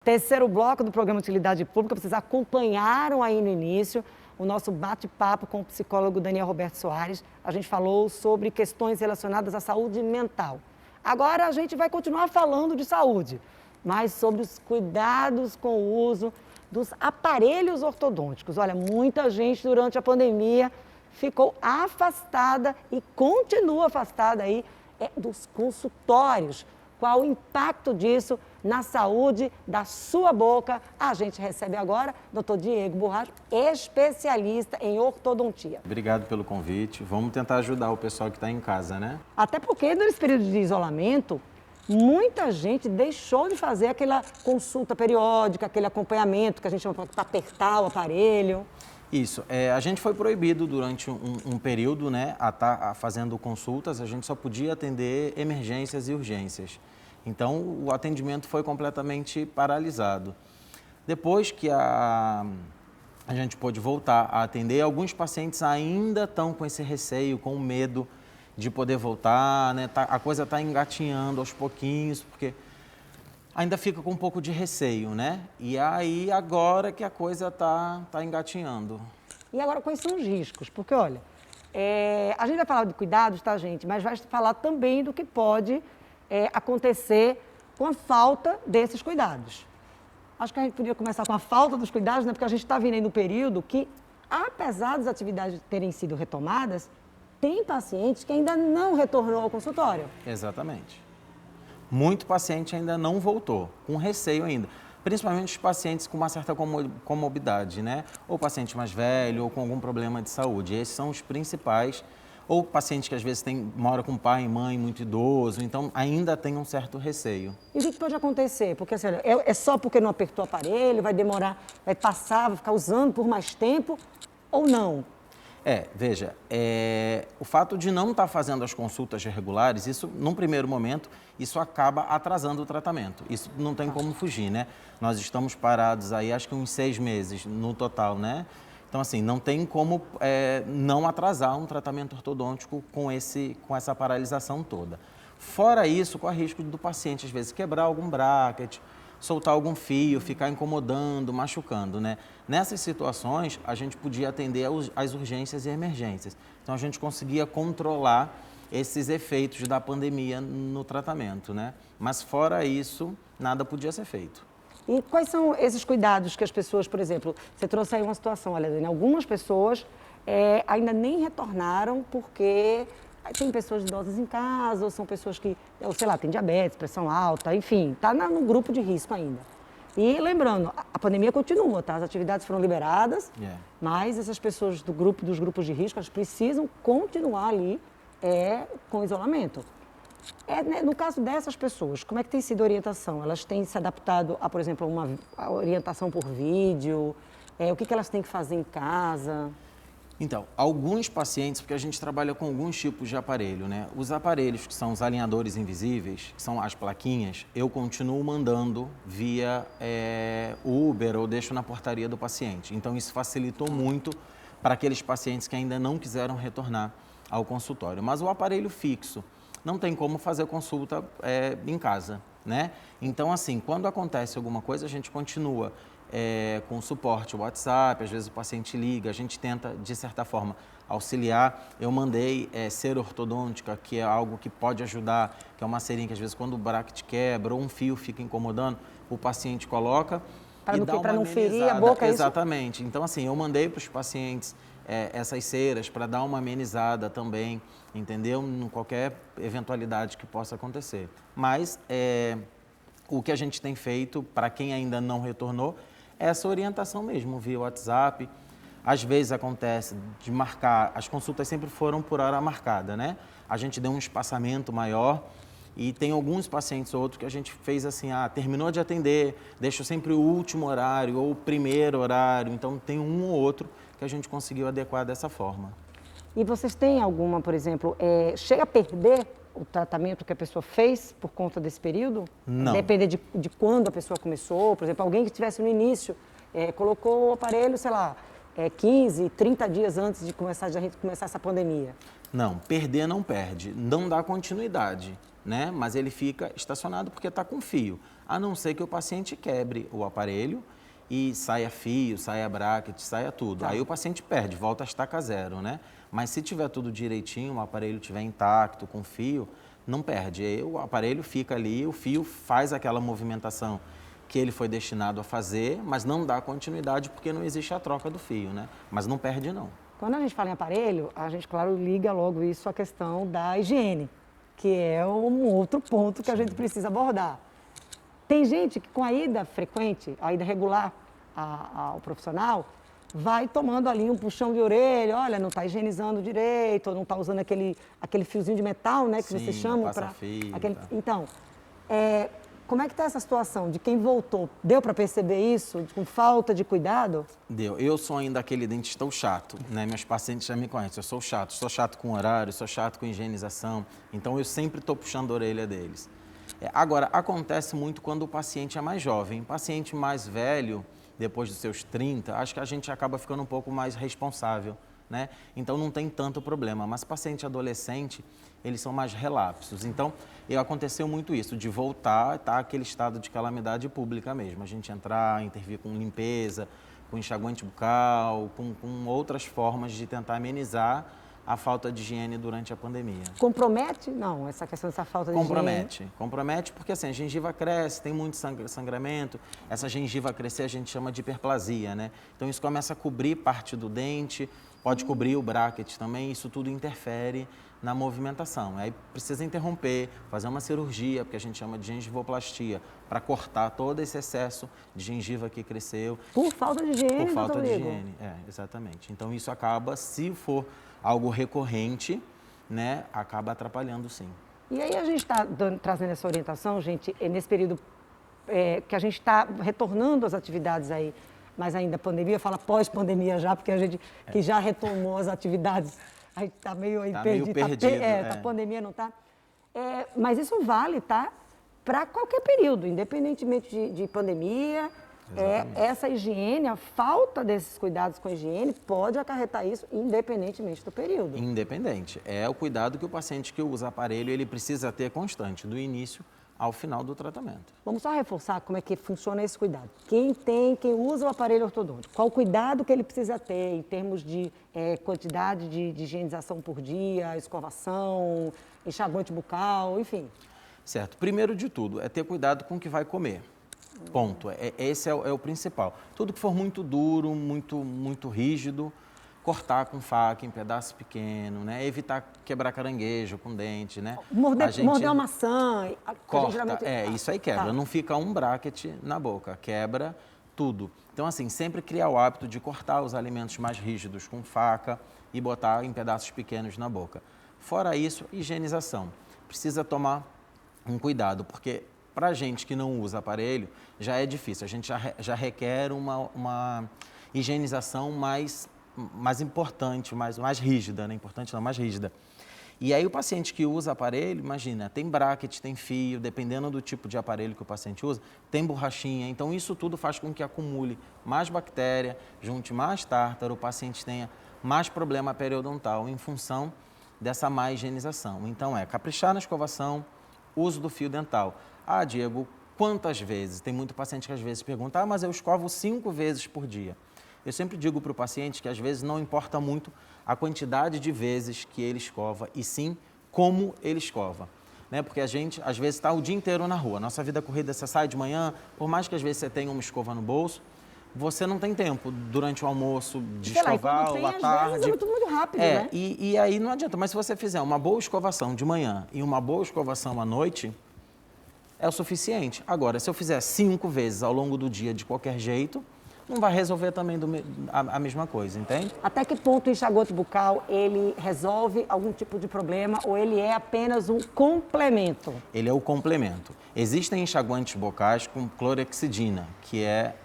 Terceiro bloco do programa Utilidade Pública, vocês acompanharam aí no início o nosso bate-papo com o psicólogo Daniel Roberto Soares. A gente falou sobre questões relacionadas à saúde mental. Agora a gente vai continuar falando de saúde, mas sobre os cuidados com o uso dos aparelhos ortodônticos. Olha, muita gente durante a pandemia ficou afastada e continua afastada aí dos consultórios. Qual o impacto disso na saúde da sua boca? A gente recebe agora o Dr. Diego Borracho, especialista em ortodontia. Obrigado pelo convite. Vamos tentar ajudar o pessoal que está em casa, né? Até porque nesse período de isolamento, muita gente deixou de fazer aquela consulta periódica, aquele acompanhamento que a gente chama para apertar o aparelho. Isso. A gente foi proibido durante um período, né, a estar fazendo consultas. A gente só podia atender emergências e urgências. Então, o atendimento foi completamente paralisado. Depois que a gente pôde voltar a atender, alguns pacientes ainda estão com esse receio, com medo de poder voltar, né? A coisa está engatinhando aos pouquinhos, porque ainda fica com um pouco de receio, né? E aí, agora que a coisa está engatinhando. E agora, quais são os riscos? Porque, olha, a gente vai falar de cuidados, tá, gente? Mas vai falar também do que pode acontecer com a falta desses cuidados. Acho que a gente podia começar com a falta dos cuidados, né? Porque a gente está vindo aí no período que, apesar das atividades terem sido retomadas, tem pacientes que ainda não retornou ao consultório. Exatamente. Muito paciente ainda não voltou, com receio ainda. Principalmente os pacientes com uma certa comorbidade, né? Ou paciente mais velho, ou com algum problema de saúde. Esses são os principais. Ou paciente que às vezes mora com pai e mãe muito idoso, então ainda tem um certo receio. E o que pode acontecer? Porque assim, é só porque não apertou o aparelho, vai demorar, vai passar, vai ficar usando por mais tempo ou não? Veja, o fato de não estar fazendo as consultas regulares, isso, num primeiro momento, isso acaba atrasando o tratamento. Isso não tem como fugir, né? Nós estamos parados aí, acho que uns 6 meses no total, né? Então, assim, não tem como não atrasar um tratamento ortodôntico com essa paralisação toda. Fora isso, corre risco do paciente, às vezes, quebrar algum bracket, soltar algum fio, ficar incomodando, machucando, né? Nessas situações, a gente podia atender às urgências e emergências. Então, a gente conseguia controlar esses efeitos da pandemia no tratamento, né? Mas, fora isso, nada podia ser feito. E quais são esses cuidados que as pessoas, por exemplo, você trouxe aí uma situação, olha, Dani, algumas pessoas ainda nem retornaram porque tem pessoas idosas em casa, ou são pessoas que, sei lá, têm diabetes, pressão alta, enfim, está no grupo de risco ainda. E lembrando, a pandemia continua, tá? As atividades foram liberadas, mas essas pessoas dos grupos de risco, elas precisam continuar ali com isolamento. No caso dessas pessoas, como é que tem sido a orientação? Elas têm se adaptado a, por exemplo, a orientação por vídeo? O que elas têm que fazer em casa? Então, alguns pacientes, porque a gente trabalha com alguns tipos de aparelho, né? Os aparelhos que são os alinhadores invisíveis, que são as plaquinhas, eu continuo mandando via Uber ou deixo na portaria do paciente. Então, isso facilitou muito para aqueles pacientes que ainda não quiseram retornar ao consultório. Mas o aparelho fixo, não tem como fazer consulta em casa, né? Então, assim, quando acontece alguma coisa, a gente continua com suporte WhatsApp, às vezes o paciente liga, a gente tenta, de certa forma, auxiliar. Eu mandei cera ortodôntica, que é algo que pode ajudar, que é uma cerinha que, às vezes, quando o bracket quebra ou um fio fica incomodando, o paciente coloca para não ferir a boca, Exatamente. Isso? Então, assim, eu mandei para os pacientes essas ceras para dar uma amenizada também, entendeu? Em qualquer eventualidade que possa acontecer. Mas o que a gente tem feito, para quem ainda não retornou, é essa orientação mesmo, via WhatsApp. Às vezes acontece de marcar, as consultas sempre foram por hora marcada, né? A gente deu um espaçamento maior e tem alguns pacientes ou outros que a gente fez assim, terminou de atender, deixa sempre o último horário ou o primeiro horário, então tem um ou outro que a gente conseguiu adequar dessa forma. E vocês têm alguma, por exemplo, chega a perder o tratamento que a pessoa fez por conta desse período? Não. Depender de quando a pessoa começou, por exemplo, alguém que estivesse no início, colocou o aparelho, sei lá, 15, 30 dias antes de a gente começar essa pandemia. Não, perder não perde, não dá continuidade, né? Mas ele fica estacionado porque está com fio. a não ser que o paciente quebre o aparelho e saia fio, saia bracket, saia tudo. Tá. Aí o paciente perde, volta a estaca zero, né? Mas se tiver tudo direitinho, o aparelho estiver intacto, com fio, não perde. Aí o aparelho fica ali, o fio faz aquela movimentação que ele foi destinado a fazer, mas não dá continuidade porque não existe a troca do fio, né? Mas não perde, não. Quando a gente fala em aparelho, a gente, claro, liga logo isso à questão da higiene, que é um outro ponto que a gente precisa abordar. Tem gente que com a ida frequente, a ida regular ao profissional, vai tomando ali um puxão de orelha, olha, não está higienizando direito, ou não está usando aquele fiozinho de metal, né, que Sim, vocês chamam para passa-fio, aquele. tá. Então, como é que está essa situação de quem voltou? Deu para perceber isso com falta de cuidado? Deu. Eu sou ainda aquele dentista chato, né? Meus pacientes já me conhecem. Eu sou chato com horário, sou chato com higienização. Então, eu sempre estou puxando a orelha deles. Agora, acontece muito quando o paciente é mais jovem. Paciente mais velho, depois dos seus 30, acho que a gente acaba ficando um pouco mais responsável, né? Então, não tem tanto problema. Mas paciente adolescente, eles são mais relapsos. Então, aconteceu muito isso, de voltar, tá aquele estado de calamidade pública mesmo. A gente entrar, intervir com limpeza, com enxaguante bucal, com outras formas de tentar amenizar a falta de higiene durante a pandemia. Compromete? Não, essa questão dessa falta de higiene. Compromete porque assim, a gengiva cresce, tem muito sangramento, essa gengiva crescer a gente chama de hiperplasia, né? Então isso começa a cobrir parte do dente, pode cobrir o bracket também, isso tudo interfere na movimentação. Aí precisa interromper, fazer uma cirurgia, porque a gente chama de gengivoplastia, para cortar todo esse excesso de gengiva que cresceu. Por falta de higiene, Por falta doutor de Igor? higiene, exatamente. Então isso acaba, se for algo recorrente, né, acaba atrapalhando sim. E aí a gente está trazendo essa orientação, gente, nesse período que a gente está retornando às atividades aí, mas ainda pandemia, fala pós-pandemia já, porque a gente que já retomou as atividades, a gente está meio aí perdido. A pandemia não está. Mas isso vale, tá? Para qualquer período, independentemente de pandemia. Essa higiene, a falta desses cuidados com a higiene pode acarretar isso independentemente do período. Independente. É o cuidado que o paciente que usa aparelho, ele precisa ter constante, do início ao final do tratamento. Vamos só reforçar como é que funciona esse cuidado. Quem usa o aparelho ortodôntico, qual o cuidado que ele precisa ter em termos de quantidade de higienização por dia, escovação, enxaguante bucal, enfim. Certo. Primeiro de tudo, é ter cuidado com o que vai comer. Ponto. Esse é o principal. Tudo que for muito duro, muito rígido, cortar com faca em pedaço pequeno, né? Evitar quebrar caranguejo com dente, né? Morder uma maçã. Corta, geralmente... isso aí quebra. Tá. Não fica um bracket na boca, quebra tudo. Então, assim, sempre criar o hábito de cortar os alimentos mais rígidos com faca e botar em pedaços pequenos na boca. Fora isso, higienização. Precisa tomar um cuidado, porque para gente que não usa aparelho, já é difícil. A gente já requer uma higienização mais importante, mais rígida, né? Importante não, mais rígida. E aí o paciente que usa aparelho, imagina, tem bracket, tem fio, dependendo do tipo de aparelho que o paciente usa, tem borrachinha. Então isso tudo faz com que acumule mais bactéria, junte mais tártaro, o paciente tenha mais problema periodontal em função dessa má higienização. Então caprichar na escovação, uso do fio dental. Ah, Diego, quantas vezes? Tem muito paciente que às vezes pergunta, mas eu escovo 5 vezes por dia. Eu sempre digo para o paciente que às vezes não importa muito a quantidade de vezes que ele escova, e sim como ele escova. Né? Porque a gente às vezes está o dia inteiro na rua. Nossa vida corrida, você sai de manhã, por mais que às vezes você tenha uma escova no bolso, você não tem tempo durante o almoço de escovar ou à tarde. Às vezes é muito rápido, né? E aí não adianta. Mas se você fizer uma boa escovação de manhã e uma boa escovação à noite, é o suficiente. Agora, se eu fizer 5 vezes ao longo do dia de qualquer jeito, não vai resolver também a mesma coisa, entende? Até que ponto o enxaguante bucal, ele resolve algum tipo de problema ou ele é apenas um complemento? Ele é o complemento. Existem enxaguantes bucais com clorexidina, que é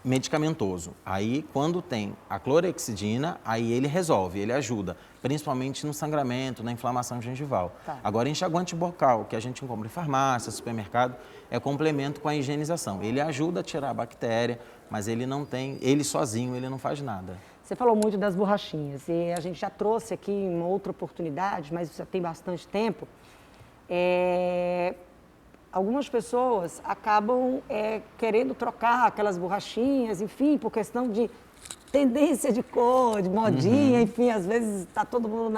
medicamentoso. Aí, quando tem a clorexidina, aí ele resolve, ele ajuda, principalmente no sangramento, na inflamação gengival. Tá. Agora, enxaguante bucal, que a gente compra em farmácia, supermercado, é complemento com a higienização. Ele ajuda a tirar a bactéria, mas ele não tem, ele sozinho, ele não faz nada. Você falou muito das borrachinhas e a gente já trouxe aqui em outra oportunidade, mas já tem bastante tempo, algumas pessoas acabam querendo trocar aquelas borrachinhas, enfim, por questão de tendência de cor, de modinha, enfim, às vezes está todo mundo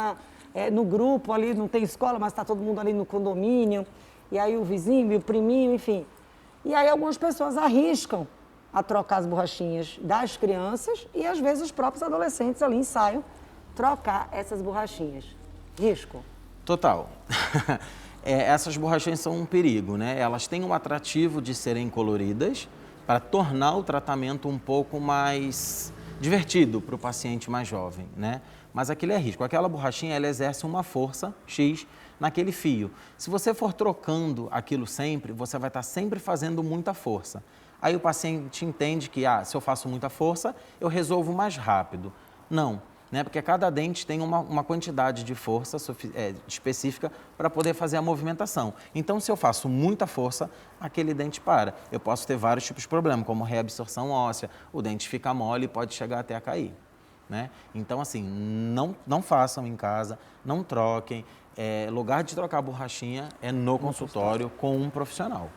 no grupo ali, não tem escola, mas está todo mundo ali no condomínio, e aí o vizinho e o priminho, enfim. E aí algumas pessoas arriscam a trocar as borrachinhas das crianças e às vezes os próprios adolescentes ali ensaiam trocar essas borrachinhas. Risco? Total. Essas borrachinhas são um perigo, né? Elas têm um atrativo de serem coloridas para tornar o tratamento um pouco mais divertido para o paciente mais jovem, né? Mas aquilo é risco. Aquela borrachinha, ela exerce uma força X naquele fio. Se você for trocando aquilo sempre, você vai estar sempre fazendo muita força. Aí o paciente entende que, se eu faço muita força, eu resolvo mais rápido. Não, né? Porque cada dente tem uma quantidade de força específica para poder fazer a movimentação. Então, se eu faço muita força, aquele dente para. Eu posso ter vários tipos de problema, como reabsorção óssea, o dente fica mole e pode chegar até a cair, né? Então, assim, não façam em casa, não troquem. Lugar de trocar borrachinha é no consultório com um profissional.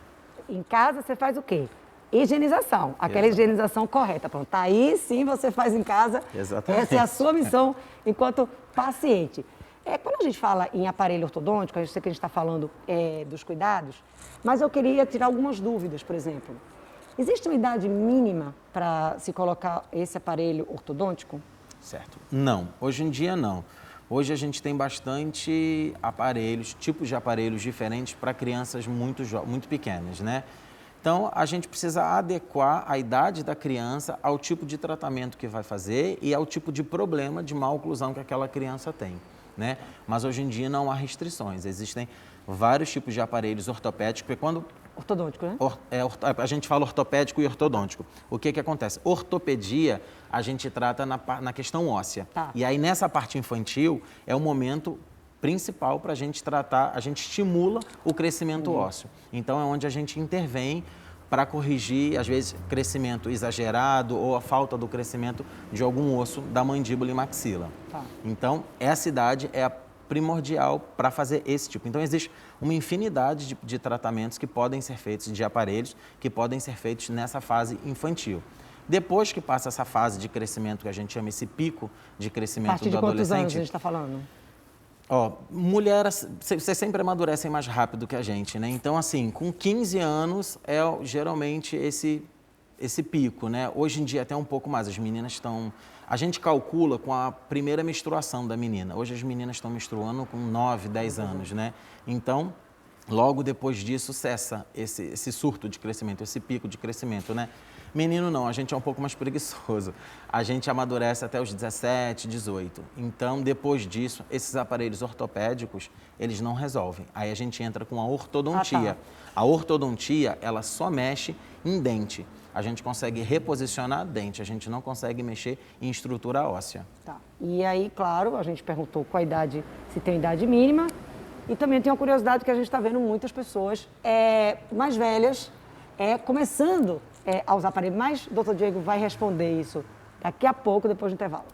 Em casa você faz o quê? Higienização, aquela higienização correta. Pronto, aí sim você faz em casa. Exatamente. Essa é a sua missão enquanto paciente. Quando a gente fala em aparelho ortodôntico, a gente sei que a gente está falando dos cuidados, mas eu queria tirar algumas dúvidas, por exemplo. Existe uma idade mínima para se colocar esse aparelho ortodôntico? Certo. Não, hoje em dia não. Hoje a gente tem bastante aparelhos, tipos de aparelhos diferentes para crianças muito pequenas, né? Então, a gente precisa adequar a idade da criança ao tipo de tratamento que vai fazer e ao tipo de problema de má oclusão que aquela criança tem, né? Mas hoje em dia não há restrições, existem vários tipos de aparelhos ortopédicos, porque quando... Ortodôntico, né? A gente fala ortopédico e ortodôntico. O que acontece? Ortopedia, a gente trata na questão óssea. Tá. E aí, nessa parte infantil, é o momento principal para a gente tratar, a gente estimula o crescimento ósseo. Então, é onde a gente intervém para corrigir, às vezes, crescimento exagerado ou a falta do crescimento de algum osso da mandíbula e maxila. Tá. Então, essa idade é a primordial para fazer esse tipo. Então, existe uma infinidade de tratamentos que podem ser feitos, de aparelhos que podem ser feitos nessa fase infantil. Depois que passa essa fase de crescimento, que a gente chama esse pico de crescimento do adolescente... A partir de quantos anos a gente está falando? Mulheres, vocês sempre amadurecem mais rápido que a gente, né? Então, assim, com 15 anos é geralmente esse pico, né? Hoje em dia até um pouco mais, as meninas estão... A gente calcula com a primeira menstruação da menina. Hoje as meninas estão menstruando com 9, 10 anos, né? Então, logo depois disso cessa esse surto de crescimento, esse pico de crescimento, né? Menino não, a gente é um pouco mais preguiçoso. A gente amadurece até os 17, 18. Então, depois disso, esses aparelhos ortopédicos, eles não resolvem. Aí a gente entra com a ortodontia. A ortodontia, ela só mexe em dente. A gente consegue reposicionar dente, a gente não consegue mexer em estrutura óssea. Tá. E aí, claro, a gente perguntou qual a idade, se tem idade mínima. E também tem uma curiosidade que a gente está vendo muitas pessoas mais velhas começando a usar aparelho. Mas o doutor Diego vai responder isso daqui a pouco, depois do intervalo.